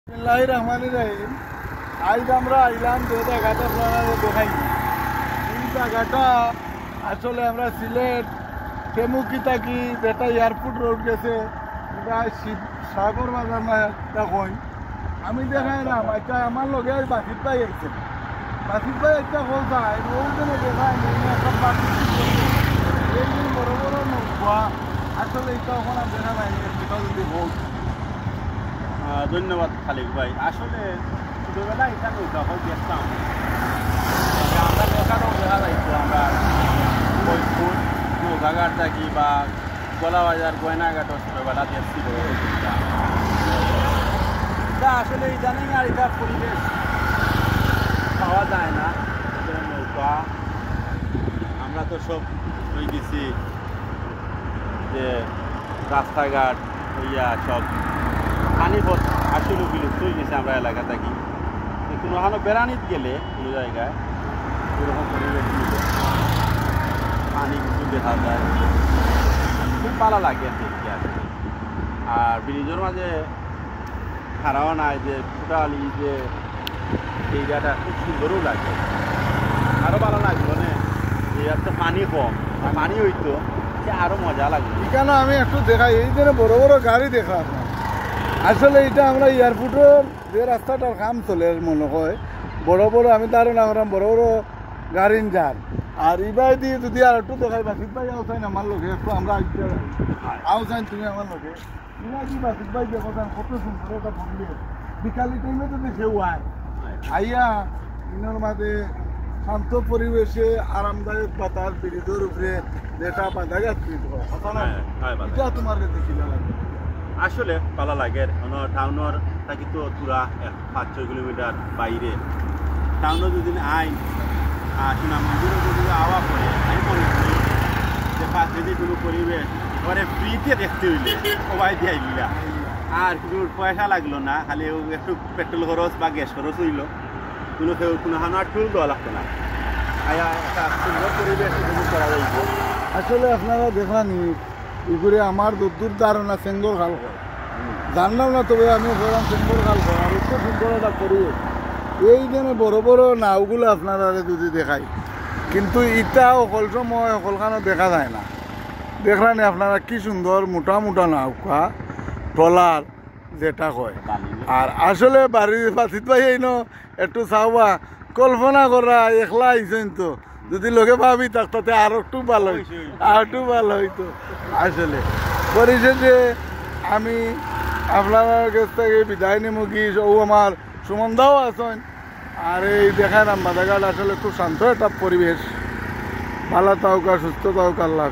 বিসমিল্লাহির রহমানির রহিম। আজ আমরা আইলাম যে জায়গাটা আপনারা দেখাই। এই জায়গাটা আসলে আমরা সিলেট কেমুকি থাকি, যেটা এয়ারপোর্ট রোড গেছে, এটা সাগর বাজার না দেখুন। আমি দেখাইলাম আচ্ছা আমার লগে বাসিত ভাই আইছে, বাসিত ভাই একটা বলতাই ওইখানে দেখাই একটা বাসিত এইদিন বড় বড় নৌকা। আসলে এটা ওখানে দেখা নাই এটা যদি হোক। ধন্যবাদ খালিক ভাই। আসলে ছোটোবেলায় এটা নৌকা হোক দেখতাম, আমরা নৌকাটাও দেখা যাইতো। আমরা ফরিদপুর নৌকাঘাট থাকি বা গলাবাজার গয়নাঘাটও ছোটোবেলা দেখছি। এটা আসলে ইদানিং আর এটা পরিবেশ পাওয়া যায় না। নৌকা আমরা তো সব হয়ে গেছি যে রাস্তাঘাট হইয়া সব পানিপথ আসলে বিলুপ্ত হয়ে গেছে আমরা এলাকা থাকি। কোনো ওখানে বেড়ানিত গেলে কোনো জায়গায় ওরকম পরিবেশ মিলে পানি কিছু দেখা যায়, খুব ভালো লাগে দেখতে আসলে। আর ব্রিজের মাঝে খারাও নাই যে টোটালি যে এইটা খুব সুন্দরও লাগে, আরও ভালো লাগলো না যে একটা পানি কম, পানি হইতো যে আরও মজা লাগলো। এখানে আমি একটু দেখাই, এই যে বড় বড় গাড়ি দেখা আসলে এটা আমরা এয়ারপোর্টের যে রাস্তাটার কাম চলে মনে হয় বড় বড়, আমি তারও না করাম বড় বড় গাড়ি যান। আর ইবাই দিয়ে যদি আর একটু দেখাই বাসিত ভাই আওসাইন আমার লোকে একটু আমরা আওসাইন তুমি আমার লোকে ইবা কি বাসিত ভাই দেখো কত সুন্দর একটা পরিবেশ। বিকালি টাইমে তো দেখেও আইয়া ইনার মাঝে শান্ত পরিবেশে আরামদায়ক বাতাস, ব্রিজের উপরে যেটা বাধা যাচ্ছে এটা তোমার কাছে কি লাগে? আসলে ভালো লাগে। টাউনের থাকি তো পুরা 5-6 কিলোমিটার বাইরে। টাউনে যদি আইন সুনাম মন্দিরও যদি আওয়া পড়ে, আমি মনে করি যে প্রাকৃতিক কোনো পরিবেশ পরে ফ্রিতে দেখতে হইলে সবাই দিয়ে আইলা আর কিছু পয়সা লাগলো না, খালি একটু পেট্রোল খরচ বা গ্যাস খরচ হইল, কোনো হানার টুল দেওয়া লাগতো না। একটা সুন্দর পরিবেশ করা যাইব। আসলে আপনারা দেখানি এগুলো আমার দূর ধারণা সেঙ্গল খাল হয়, জানলাম না, তবে আমি বললাম সেঙ্গল খাল হয়। আর একটু সুন্দর একটা পরিবেশ, এই জন্য বড় বড় নাওগুলো আপনারা যদি দেখাই, কিন্তু ইটা অকল সময় অকলখানে দেখা যায় না। দেখলেন আপনারা কি সুন্দর মোটা মোটা নৌকা ট্রলার যেটা হয়। আর আসলে বাড়ির বাসিত ভাই এই একটু চাওয়া কল্পনা করা একলা আইসেন তো যদি লোকে ভাবি তাতে আর একটু ভালো হইতো। আসলে পরিশেষে আমি আপনার কাছ থেকে বিদায় নেব কি, ও আমার সুমনদাও আছেন। আর এই দেখার বাজারঘাট আসলে খুব শান্ত একটা পরিবেশ। ভালো থাকুক, সুস্থ থাকুক, আল্লাহ হাফেজ।